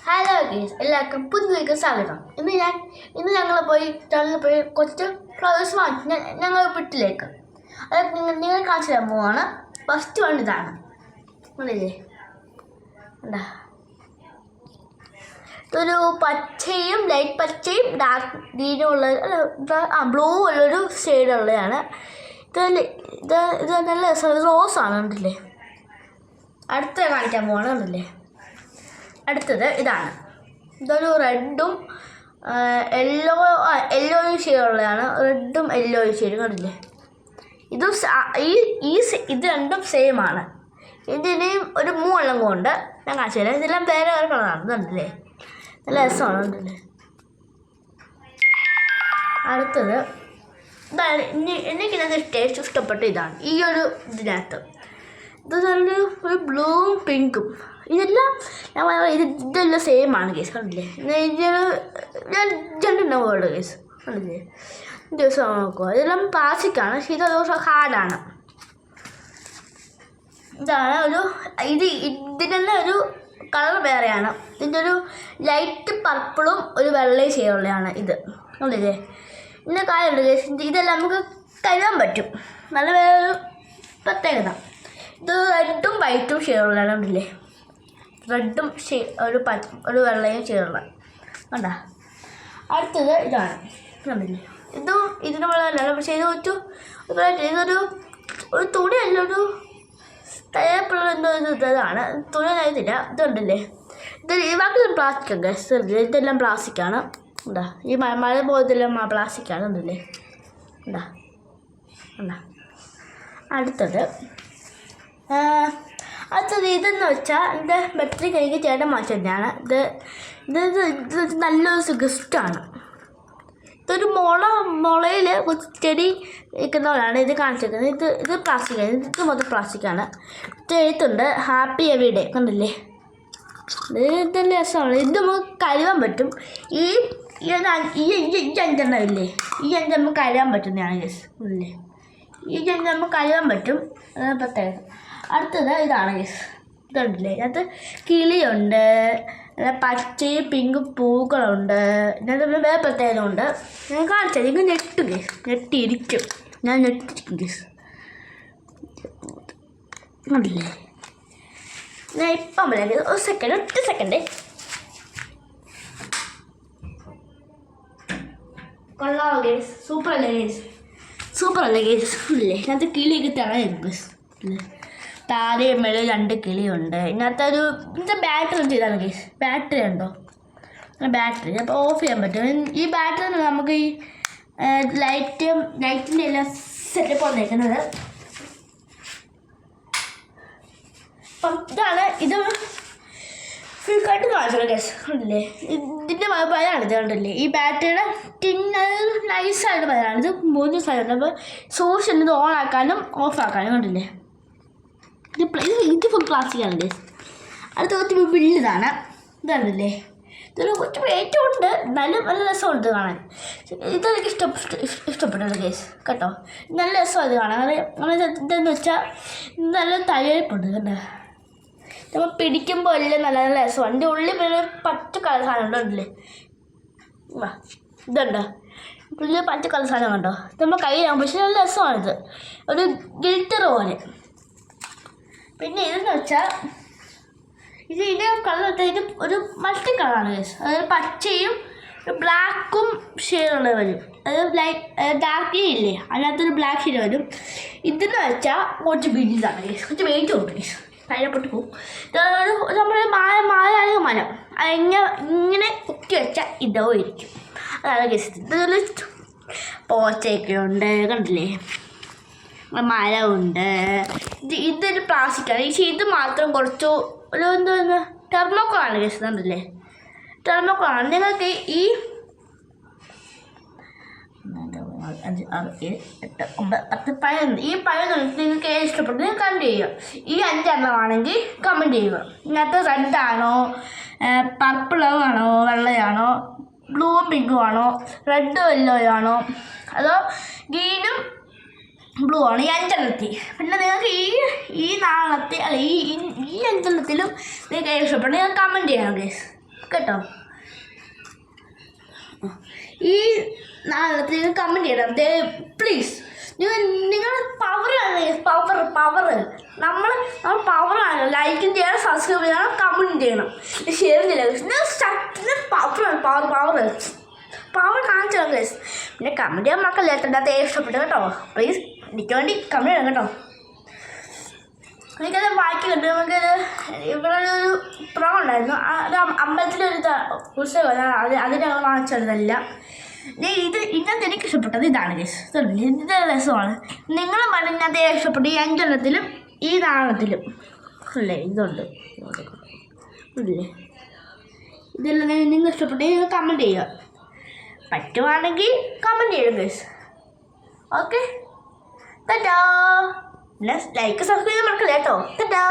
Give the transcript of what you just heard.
Hello guys, എല്ലാവർക്കും പുതിയ സ്വാഗതം. ഇന്ന് ഞങ്ങൾ പോയി കുറച്ച് ഫ്ലവേഴ്സ് വാങ്ങി ഞങ്ങൾ വീട്ടിലേക്ക്. അത് നിങ്ങൾ കാണിച്ചു തരാൻ പോവാണ്. ഫസ്റ്റ് വൺ ഇതാണ്. അല്ലേ എന്താ ഇതൊരു പച്ചയും ലൈറ്റ് പച്ചയും ഡാർക്ക് ഗ്രീനും ഉള്ള ബ്ലൂ ഉള്ളൊരു ഷെയ്ഡുള്ളതാണ്. ഇത് നല്ല റോസാണ്. കണ്ടില്ലേ? അടുത്ത കാണിക്കാൻ പോവാണ്. കണ്ടില്ലേ? അടുത്തത് ഇതാണ്. ഇതൊരു റെഡും യെല്ലോയും ഷെയ്ഡുള്ളതാണ്. റെഡും യെല്ലോയും ഷെയ്ഡും. കണ്ടില്ലേ? ഇത് രണ്ടും സെയിം ആണ്. ഇതിനെയും ഒരു മൂന്നെണ്ണം കൊണ്ട് ഞാൻ കാണിച്ചു തരാം. ഇതെല്ലാം വേറെ വേറെ കളറാണ്. കണ്ടില്ലേ? നല്ല രസമാണ്. കണ്ടില്ലേ? അടുത്തത് ഇതാണ്. എനിക്കിതിനകത്ത് ടേസ്റ്റ് ഇഷ്ടപ്പെട്ട ഇതാണ്. ഈ ഒരു ഇതിനകത്ത് ഇത് ഒരു ബ്ലൂവും പിങ്കും ഇതെല്ലാം ഇതെല്ലാം സെയിം ആണ് കേസ്. കണ്ടില്ലേ? ഞാൻ രണ്ടുണ്ടാവുള്ളൂ കേസ്. കണ്ടില്ലേ? ദിവസം നോക്കുക. ഇതെല്ലാം പ്ലാസ്റ്റിക്കാണ്. പക്ഷേ ഇത് ദിവസം ഹാർഡാണ്. ഇതാണ് ഇതിനെല്ലാം ഒരു കളർ വേറെയാണ്. ഇതിൻ്റെ ഒരു ലൈറ്റ് പർപ്പിളും ഒരു വെള്ളയും ഷെയ്ഡുള്ളതാണ് ഇത്. കണ്ടില്ലേ? ഇതിൻ്റെ കാര്യമുണ്ട് കേസ്. ഇതെല്ലാം നമുക്ക് കഴുകാൻ പറ്റും. നല്ല വേറൊരു പ്രത്യേകത. ഇത് റെഡും വൈറ്റും ഷെയ്ഡുള്ളതാണ്. കണ്ടില്ലേ? റെഡും ഒരു വെള്ളയും ഷെയ്ഡുള്ള കണ്ടാ. അടുത്തത് ഇതാണ്. കണ്ടില്ലേ? ഇതിന് വെള്ളമല്ല, പക്ഷേ ഇതൊരു തുണിയല്ല, ഒരു തയ്യാറുള്ള എന്തോ ഇതാണ്. തുണി ആയതില്ല. ഇതുണ്ടല്ലേ? ബാക്കിയുള്ള പ്ലാസ്റ്റിക്കാണ്. ഇതെല്ലാം പ്ലാസ്റ്റിക്കാണ്. എന്താ ഈ മഴ പോയതെല്ലാം പ്ലാസ്റ്റിക്കാണ്. കണ്ടില്ലേ? എന്താ എന്താ അടുത്തത് ഇതെന്ന് വെച്ചാൽ എൻ്റെ ബർത്ത്ഡേ കഴിഞ്ഞ് ചേട്ടൻ വാങ്ങിച്ചതാണ്. ഇത് നല്ലൊരു ഗിഫ്റ്റാണ്. ഇതൊരു മുളയിൽ ചെടി നിൽക്കുന്നവരാണ് ഇത് കാണിച്ചിരിക്കുന്നത്. ഇത് പ്ലാസ്റ്റിക്കാണ്. ഇത് മൊത്തം പ്ലാസ്റ്റിക്കാണ്. ഇത് എഴുത്തുണ്ട് ഹാപ്പി എവറി ഡേ. കണ്ടില്ലേ? ഇത് രസമാണ്. ഇത് നമുക്ക് കഴുകാൻ പറ്റും. ഈ അഞ്ചെണ്ണം ഇല്ലേ? ഈ അഞ്ച് നമുക്ക് കഴുകാൻ പറ്റുന്നതാണ് കേസ്. ഇല്ലേ? ഈ അഞ്ച് നമുക്ക് കഴുകാൻ പറ്റും. അതാണ് പ്രത്യേകത. അടുത്തത് ഇതാണ് കേസ്. ഇതുണ്ടല്ലേ? ഇതിനകത്ത് കിളിയുണ്ട്, പച്ചയും പിങ്കും പൂക്കളുണ്ട്. ഇതിനകത്ത് വേറെ പ്രത്യേകത ഉണ്ട്. ഞാൻ കാണിച്ചത് നിങ്ങൾ ഞെട്ടും കേസ്. ഞെട്ടിയിരിക്കും. ഞാൻ ഞെട്ടിരിക്കും കേസ്. കണ്ടില്ലേ? ഞാൻ ഇപ്പം പറയാം. ഒറ്റ സെക്കൻഡ്. കൊള്ളാമോ കേസ്? സൂപ്പറല്ലേ കേസ്? ഇല്ലേ? ഇതിനകത്ത് കിളിയൊക്കെ തിളയായിരുന്നു കേസ്. ഇല്ലേ? താരയും മേളിൽ 2 കിളിയുണ്ട്. ഇതിനകത്തെ ബാറ്ററി ചെയ്താണ് കേസ്. ബാറ്ററി ഉണ്ടോ? ബാറ്ററി അപ്പോൾ ഓഫ് ചെയ്യാൻ പറ്റും. ഈ ബാറ്ററി നമുക്ക് ഈ ലൈറ്റിൻ്റെ എല്ലാം സെറ്റപ്പ് വന്നേക്കുന്നത്. അപ്പം ഇത് ഫുൾക്കായിട്ട് കാണിച്ചോളൂ കേസ്. കണ്ടില്ലേ? ഇതിൻ്റെ പയറാണിത്. കണ്ടില്ലേ? ഈ ബാറ്ററിയുടെ നൈസായിട്ട് പയറാണ്. ഇത് 3 സൈഡുണ്ട്. അപ്പോൾ സോഴ്സ് ഇത് ഓൺ ആക്കാനും ഓഫ് ആക്കാനും. കണ്ടില്ലേ? ഇത് ഫുൾ പ്ലാസ്റ്റിക്കാണ് കേസ്. അടുത്ത വലുതാണ്. ഇതാണല്ലേ? ഇതൊരു കുറച്ച് റേറ്റും ഉണ്ട്, എന്നാലും നല്ല രസമുണ്ട് കാണാൻ. ഇതെനിക്ക് ഇഷ്ടപ്പെട്ടു കേസ് കേട്ടോ. നല്ല രസമാണ് ഇത് കാണാൻ. ഇതെന്ന് വെച്ചാൽ നല്ല തയ്യൽപ്പുണ്ട്. കണ്ടോ? നമ്മൾ പിടിക്കുമ്പോൾ എല്ലാം നല്ല നല്ല രസമാണ്. എൻ്റെ ഉള്ളിൽ പിന്നെ പച്ച കളർ സാധനം ഉണ്ടല്ലേ? ഇതുണ്ടോ? ഉള്ളിൽ പച്ച കളർ സാധനം കണ്ടോ? നമ്മൾ കയ്യിലാകും. പക്ഷേ നല്ല രസമാണിത്. ഒരു ഗിൽറ്റർ പോലെ. പിന്നെ ഇതെന്ന് വെച്ചാൽ ഇതിൻ്റെ കളർ ഇത് ഒരു മൾട്ടി കളറാണ് കേസ്. അതായത് പച്ചയും ബ്ലാക്കും ഷെയ്ഡുള്ള വരും. അതായത് ഡാർക്ക് ഗ്രീൻ ഇല്ലേ? അതിനകത്തൊരു ബ്ലാക്ക് ഷെയ്ഡ് വരും. ഇതെന്ന് വെച്ചാൽ കുറച്ച് ബില്ലാണ് കേസ്. കുറച്ച് വെയിറ്റ് ഉണ്ട് കേസ്. തയ്യപ്പെട്ട് പോകും. നമ്മുടെ മായായ മരം ഇങ്ങനെ കുത്തി വെച്ചാൽ ഇതോ ഇരിക്കും. അതാണ് കേസ്. ഇതൊരു പോച്ചയൊക്കെ ഉണ്ട്. കണ്ടില്ലേ? മരമുണ്ട്. ഇതൊരു പ്ലാസ്റ്റിക്കാണ്. പക്ഷേ ഇത് മാത്രം കുറച്ച് ഒരു എന്തോന്ന് ടെർമോക്കോളാണ് കേസ്. കണ്ടില്ലേ? ടെർമോക്കോളാണ്. നിങ്ങൾക്ക് ഈ 5, 6, 7, 8, 9, 10, 11 ഈ 11 നിങ്ങൾക്ക് ഏത് ഇഷ്ടപ്പെട്ടു നിങ്ങൾ കമൻറ്റ് ചെയ്യുക. ഈ 5 എണ്ണമാണെങ്കിൽ കമൻറ്റ് ചെയ്യുക. ഇതിനകത്ത് റെഡാണോ, പർപ്പിളോ ആണോ, വെള്ളയാണോ, ബ്ലൂവും പിങ്കും ആണോ, റെഡ് യെല്ലോ ആണോ, അതോ ഗ്രീനും ബ്ലൂ ആണ് ഈ 5 എണ്ണത്തിൽ. പിന്നെ നിങ്ങൾക്ക് ഈ 4 അല്ല ഈ 5 എണ്ണത്തിലും നിങ്ങൾക്ക് ഏത് ഇഷ്ടപ്പെട്ടു നിങ്ങൾ കമൻറ്റ് ചെയ്യണം കേസ്. കേട്ടോ. ഈ നാളത്തെ കമൻറ്റ് ചെയ്യണം പ്ലീസ്. നിങ്ങൾ പവർ നമ്മൾ പവറാണ്. ലൈക്കും ചെയ്യണം, സബ്സ്ക്രൈബ് ചെയ്യണം, കമൻറ്റ് ചെയ്യണം, ഷെയർ ചെയ്യണം. പവർ കാണിച്ചു തരാം ഗൈസ്. പിന്നെ കമൻറ്റ് ചെയ്യാൻ മക്കളെ അതിനകത്ത് ഇഷ്ടപ്പെട്ടു കേട്ടോ. പ്ലീസ് എനിക്ക് വേണ്ടി കമൻറ്റ് ചെയ്യണം കേട്ടോ. എനിക്കത് വായിക്കുന്നുണ്ട്. നമുക്കൊരു ഇവിടെ ഒരു പ്രോ ഉണ്ടായിരുന്നു. അത് അമ്പലത്തിലൊരു ഉത്സവം, അതിന് ഞങ്ങൾ വാങ്ങിച്ചതല്ല. ഇത് ഇങ്ങനത്തെ എനിക്ക് ഇഷ്ടപ്പെട്ടത് ഇതാണ് ഗൈസ്. ഇത് രസമാണ്. നിങ്ങൾ പറഞ്ഞത് ഇഷ്ടപ്പെട്ടു ഈ 5 എണ്ണത്തിലും ഈ 4 എണ്ണത്തിലും അല്ലേ. ഇതുണ്ട് ഇല്ലേ. ഇതെല്ലാം നിങ്ങൾ ഇഷ്ടപ്പെട്ടു നിങ്ങൾ കമൻറ്റ് ചെയ്യുക. പറ്റുവാണെങ്കിൽ കമൻറ്റ് ചെയ്യും guys. Okay, Tata. Like subscribe ചെയ്യാൻ മറക്കല്ലേ കേട്ടോ. ടാറ്റാ.